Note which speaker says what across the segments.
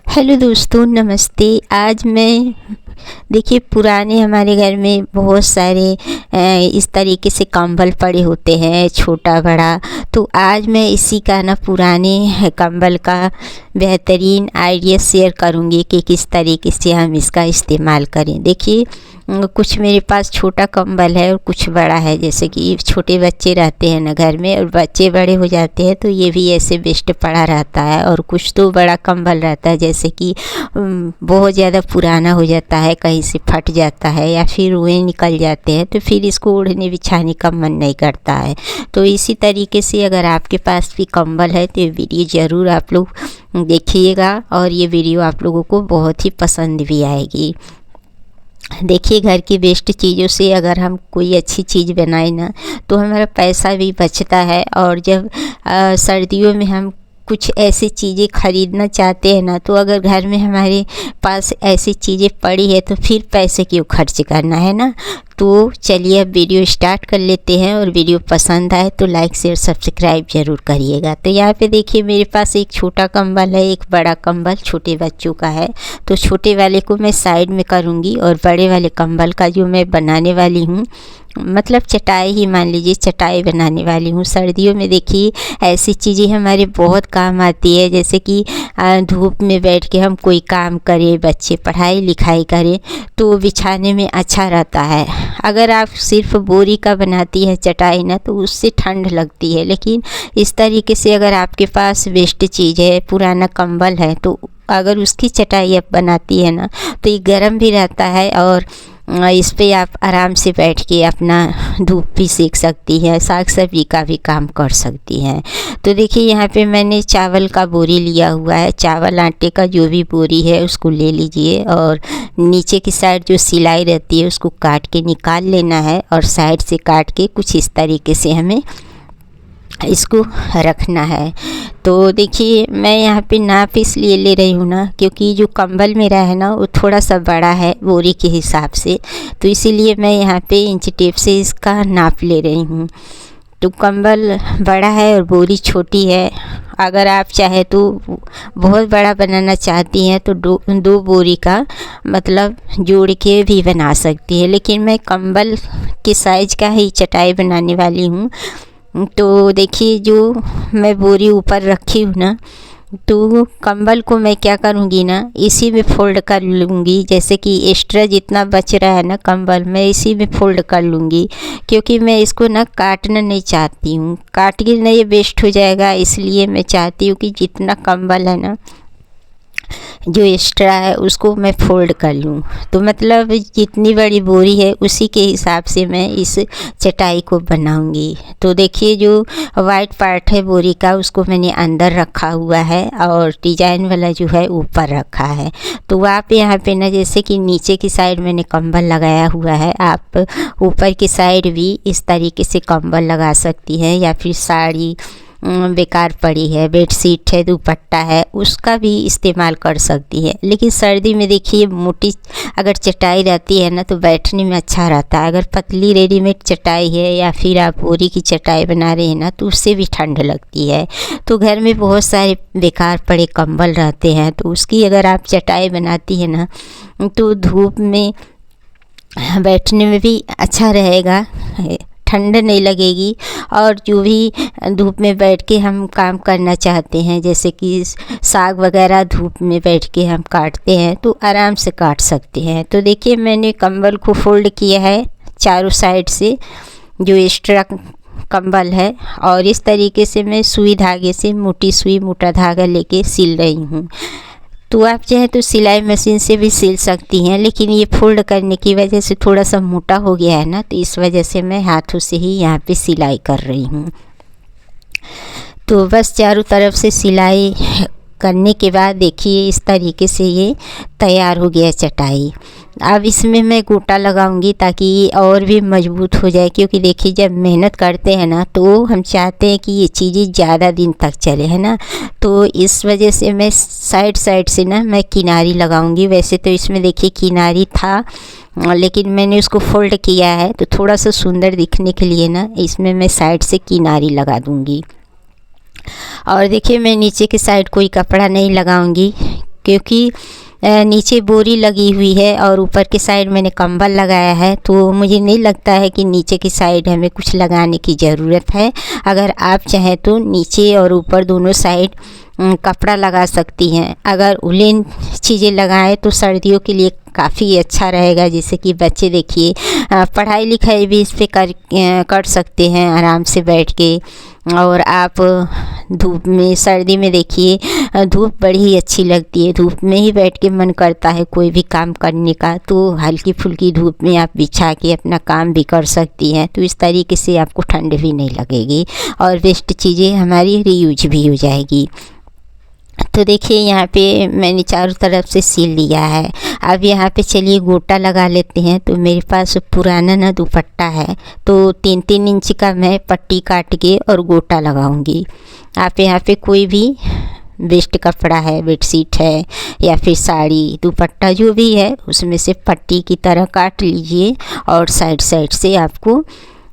Speaker 1: Hello दोस्तों, नमस्ते। आज मैं देखिए पुराने हमारे घर में बहुत सारे इस तरीके से कंबल पड़े होते हैं, छोटा बड़ा। तो आज मैं इसी का ना पुराने कंबल का बेहतरीन आइडिया शेयर करूंगी कि किस तरीके से हम इसका इस्तेमाल करें। देखिए कुछ मेरे पास छोटा कंबल है और कुछ बड़ा है। जैसे कि छोटे बच्चे रहते हैं ना घर में और बच्चे बड़े हो जाते हैं तो ये भी ऐसे वेस्ट पड़ा रहता है। और कुछ तो बड़ा कंबल रहता है जैसे कि बहुत ज़्यादा पुराना हो जाता है, कहीं से फट जाता है या फिर रुएँ निकल जाते हैं, तो फिर इसको ओढ़ने बिछाने का मन नहीं करता है। तो इसी तरीके से अगर आपके पास भी कंबल है तो ये वीडियो ज़रूर आप लोग देखिएगा और ये वीडियो आप लोगों को बहुत ही पसंद भी आएगी। देखिए घर की वेस्ट चीज़ों से अगर हम कोई अच्छी चीज़ बनाए ना तो हमारा पैसा भी बचता है। और जब सर्दियों में हम कुछ ऐसी चीज़ें ख़रीदना चाहते हैं ना, तो अगर घर में हमारे पास ऐसी चीज़ें पड़ी है तो फिर पैसे क्यों खर्च करना है ना। तो चलिए अब वीडियो स्टार्ट कर लेते हैं। और वीडियो पसंद आए तो लाइक शेयर सब्सक्राइब ज़रूर करिएगा। तो यहाँ पे देखिए मेरे पास एक छोटा कंबल है, एक बड़ा कंबल छोटे बच्चों का है। तो छोटे वाले को मैं साइड में करूँगी और बड़े वाले कंबल का जो मैं बनाने वाली हूँ, मतलब चटाई ही मान लीजिए, चटाई बनाने वाली हूँ। सर्दियों में देखिए ऐसी चीज़ें हमारे बहुत काम आती है। जैसे कि धूप में बैठ के हम कोई काम करें, बच्चे पढ़ाई लिखाई करें तो बिछाने में अच्छा रहता है। अगर आप सिर्फ बोरी का बनाती है चटाई ना तो उससे ठंड लगती है। लेकिन इस तरीके से अगर आपके पास वेस्ट चीज़ है, पुराना कंबल है, तो अगर उसकी चटाई आप बनाती है ना तो ये गर्म भी रहता है और इस पे आप आराम से बैठ के अपना धूप भी सेक सकती हैं, साग सब्जी का भी काम कर सकती हैं। तो देखिए यहाँ पे मैंने चावल का बोरी लिया हुआ है। चावल आटे का जो भी बोरी है उसको ले लीजिए और नीचे की साइड जो सिलाई रहती है उसको काट के निकाल लेना है और साइड से काट के कुछ इस तरीके से हमें इसको रखना है। तो देखिए मैं यहाँ पे नाप इसलिए ले रही हूँ ना क्योंकि जो कंबल मेरा है ना वो थोड़ा सा बड़ा है बोरी के हिसाब से, तो इसीलिए मैं यहाँ पे इंच टेप से इसका नाप ले रही हूँ। तो कंबल बड़ा है और बोरी छोटी है। अगर आप चाहे तो बहुत बड़ा बनाना चाहती हैं तो दो बोरी का मतलब जोड़ के भी बना सकती है। लेकिन मैं कंबल के साइज़ का ही चटाई बनाने वाली हूँ। तो देखिए जो मैं बोरी ऊपर रखी हूँ ना, तो कंबल को मैं क्या करूँगी ना, इसी में फ़ोल्ड कर लूँगी। जैसे कि एक्स्ट्रा जितना बच रहा है ना कंबल, मैं इसी में फ़ोल्ड कर लूँगी क्योंकि मैं इसको ना काटना नहीं चाहती हूँ। काट के ना ये वेस्ट हो जाएगा, इसलिए मैं चाहती हूँ कि जितना कंबल है ना जो एक्स्ट्रा है उसको मैं फ़ोल्ड कर लूँ। तो मतलब जितनी बड़ी बोरी है उसी के हिसाब से मैं इस चटाई को बनाऊँगी। तो देखिए जो वाइट पार्ट है बोरी का उसको मैंने अंदर रखा हुआ है और डिजाइन वाला जो है ऊपर रखा है। तो आप यहाँ पे ना जैसे कि नीचे की साइड मैंने कंबल लगाया हुआ है, आप ऊपर की साइड भी इस तरीके से कंबल लगा सकती हैं। या फिर साड़ी बेकार पड़ी है, बेडशीट है, दुपट्टा है, उसका भी इस्तेमाल कर सकती है। लेकिन सर्दी में देखिए मोटी अगर चटाई रहती है ना तो बैठने में अच्छा रहता है। अगर पतली रेडीमेड चटाई है या फिर आप बोरी की चटाई बना रहे हैं ना तो उससे भी ठंड लगती है। तो घर में बहुत सारे बेकार पड़े कंबल रहते हैं, तो उसकी अगर आप चटाई बनाती है ना तो धूप में बैठने में भी अच्छा रहेगा, ठंड नहीं लगेगी। और जो भी धूप में बैठ के हम काम करना चाहते हैं, जैसे कि साग वगैरह धूप में बैठ के हम काटते हैं तो आराम से काट सकते हैं। तो देखिए मैंने कंबल को फोल्ड किया है चारों साइड से जो एक्स्ट्रा कंबल है, और इस तरीके से मैं सुई धागे से मोटी सुई मोटा धागा लेके सिल रही हूँ। तो आप चाहे तो सिलाई मशीन से भी सिल सकती हैं, लेकिन ये फोल्ड करने की वजह से थोड़ा सा मोटा हो गया है ना, तो इस वजह से मैं हाथों से ही यहाँ पे सिलाई कर रही हूँ। तो बस चारों तरफ से सिलाई करने के बाद देखिए इस तरीके से ये तैयार हो गया चटाई। अब इसमें मैं गोटा लगाऊंगी ताकि ये और भी मजबूत हो जाए, क्योंकि देखिए जब मेहनत करते हैं ना तो हम चाहते हैं कि ये चीज़ें ज़्यादा दिन तक चले, है ना। तो इस वजह से मैं साइड साइड से ना मैं किनारी लगाऊंगी। वैसे तो इसमें देखिए किनारी था, लेकिन मैंने उसको फोल्ड किया है तो थोड़ा सा सुंदर दिखने के लिए ना इसमें मैं साइड से किनारी लगा दूंगी। और देखिए मैं नीचे की साइड कोई कपड़ा नहीं लगाऊंगी, क्योंकि नीचे बोरी लगी हुई है और ऊपर की साइड मैंने कंबल लगाया है, तो मुझे नहीं लगता है कि नीचे की साइड हमें कुछ लगाने की ज़रूरत है। अगर आप चाहें तो नीचे और ऊपर दोनों साइड कपड़ा लगा सकती हैं। अगर उलेन चीज़ें लगाएं तो सर्दियों के लिए काफ़ी अच्छा रहेगा। जैसे कि बच्चे देखिए पढ़ाई लिखाई भी इस पे कर सकते हैं आराम से बैठ के। और आप धूप में, सर्दी में देखिए धूप बड़ी अच्छी लगती है, धूप में ही बैठ के मन करता है कोई भी काम करने का, तो हल्की फुल्की धूप में आप बिछा के अपना काम भी कर सकती हैं। तो इस तरीके से आपको ठंड भी नहीं लगेगी और वेस्ट चीज़ें हमारी रीयूज भी हो जाएगी। तो देखिए यहाँ पे मैंने चारों तरफ से सील लिया है। अब यहाँ पे चलिए गोटा लगा लेते हैं। तो मेरे पास पुराना ना दुपट्टा है, तो 3-3 इंच का मैं पट्टी काट के और गोटा लगाऊंगी। आप यहाँ पे कोई भी वेस्ट कपड़ा है, बेडशीट है या फिर साड़ी, दुपट्टा जो भी है, उसमें से पट्टी की तरह काट लीजिए और साइड साइड से आपको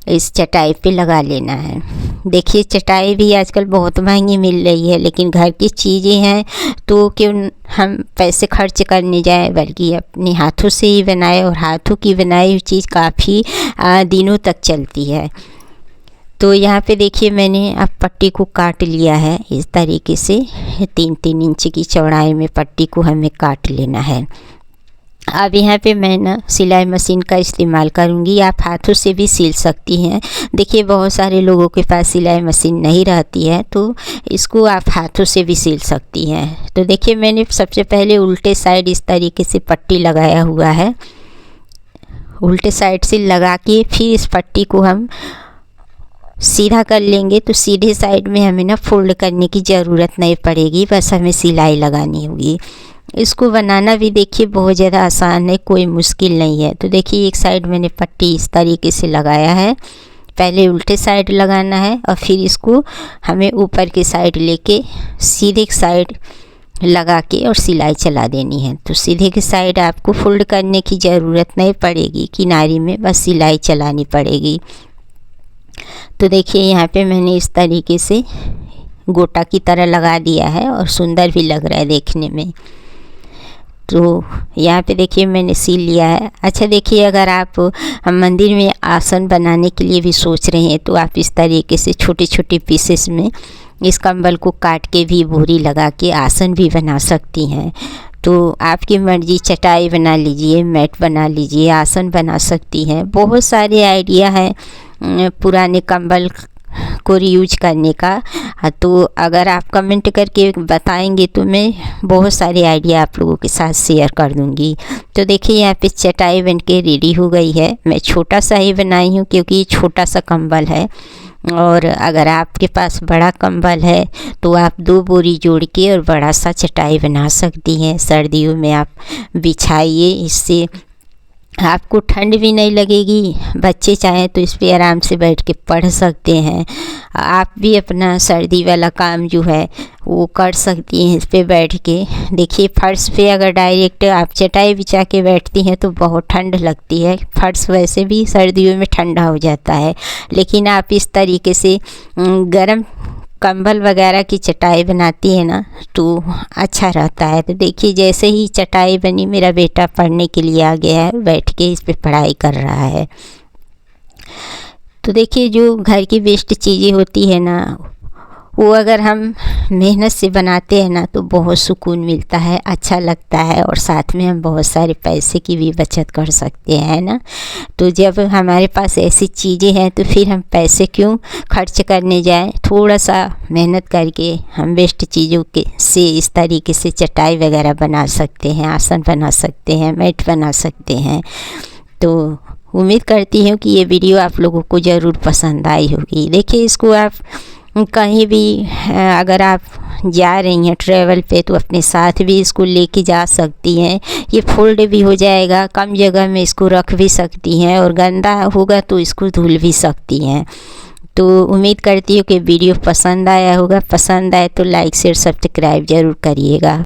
Speaker 1: इस चटाई पे लगा लेना है। देखिए चटाई भी आजकल बहुत महंगी मिल रही है, लेकिन घर की चीज़ें हैं तो क्यों हम पैसे खर्च करने जाएं, बल्कि अपने हाथों से ही बनाए। और हाथों की बनाई हुई चीज़ काफ़ी दिनों तक चलती है। तो यहाँ पे देखिए मैंने अब पट्टी को काट लिया है इस तरीके से। 3-3 इंच की चौड़ाई में पट्टी को हमें काट लेना है। अब यहाँ पे मैं ना सिलाई मशीन का इस्तेमाल करूँगी। आप हाथों से भी सिल सकती हैं। देखिए बहुत सारे लोगों के पास सिलाई मशीन नहीं रहती है, तो इसको आप हाथों से भी सिल सकती हैं। तो देखिए मैंने सबसे पहले उल्टे साइड इस तरीके से पट्टी लगाया हुआ है। उल्टे साइड से लगा के फिर इस पट्टी को हम सीधा कर लेंगे, तो सीधे साइड में हमें ना फोल्ड करने की ज़रूरत नहीं पड़ेगी, बस हमें सिलाई लगानी होगी। इसको बनाना भी देखिए बहुत ज़्यादा आसान है, कोई मुश्किल नहीं है। तो देखिए एक साइड मैंने पट्टी इस तरीके से लगाया है। पहले उल्टे साइड लगाना है और फिर इसको हमें ऊपर की साइड लेके सीधे साइड लगा के और सिलाई चला देनी है। तो सीधे की साइड आपको फोल्ड करने की ज़रूरत नहीं पड़ेगी, किनारे में बस सिलाई चलानी पड़ेगी। तो देखिए यहाँ पे मैंने इस तरीके से गोटा की तरह लगा दिया है और सुंदर भी लग रहा है देखने में। तो यहाँ पे देखिए मैंने सिल लिया है। अच्छा देखिए अगर आप मंदिर में आसन बनाने के लिए भी सोच रहे हैं, तो आप इस तरीके से छोटे छोटे पीसेस में इस कंबल को काट के भी बोरी लगा के आसन भी बना सकती हैं। तो आपकी मर्ज़ी, चटाई बना लीजिए, मैट बना लीजिए, आसन बना सकती हैं। बहुत सारे आइडिया हैं पुराने कंबल को रीयूज करने का। तो अगर आप कमेंट करके बताएंगे तो मैं बहुत सारे आइडिया आप लोगों के साथ शेयर कर दूंगी। तो देखिए यहाँ पे चटाई बन के रेडी हो गई है। मैं छोटा सा ही बनाई हूँ क्योंकि छोटा सा कंबल है। और अगर आपके पास बड़ा कंबल है तो आप 2 बोरी जोड़ के और बड़ा सा चटाई बना सकती हैं। सर्दियों में आप बिछाइए, इससे आपको ठंड भी नहीं लगेगी। बच्चे चाहें तो इस पे आराम से बैठ के पढ़ सकते हैं। आप भी अपना सर्दी वाला काम जो है वो कर सकती हैं इस पे बैठ के। देखिए फर्श पे अगर डायरेक्ट आप चटाई बिछा के बैठती हैं तो बहुत ठंड लगती है। फर्श वैसे भी सर्दियों में ठंडा हो जाता है, लेकिन आप इस तरीके से गर्म कंबल वगैरह की चटाई बनाती है ना तो अच्छा रहता है। तो देखिए जैसे ही चटाई बनी, मेरा बेटा पढ़ने के लिए आ गया है, बैठ के इस पे पढ़ाई कर रहा है। तो देखिए जो घर की वेस्ट चीज़ें होती है ना, वो अगर हम मेहनत से बनाते हैं ना तो बहुत सुकून मिलता है, अच्छा लगता है और साथ में हम बहुत सारे पैसे की भी बचत कर सकते हैं ना। तो जब हमारे पास ऐसी चीज़ें हैं तो फिर हम पैसे क्यों खर्च करने जाएं। थोड़ा सा मेहनत करके हम वेस्ट चीज़ों के से इस तरीके से चटाई वगैरह बना सकते हैं, आसन बना सकते हैं, मैट बना सकते हैं। तो उम्मीद करती हूँ कि ये वीडियो आप लोगों को ज़रूर पसंद आई होगी। देखिए इसको आप कहीं भी अगर आप जा रही हैं ट्रैवल पे तो अपने साथ भी इसको लेके जा सकती हैं। ये फोल्ड भी हो जाएगा, कम जगह में इसको रख भी सकती हैं और गंदा होगा तो इसको धुल भी सकती हैं। तो उम्मीद करती हूँ कि वीडियो पसंद आया होगा। पसंद आए तो लाइक शेयर सब्सक्राइब ज़रूर करिएगा।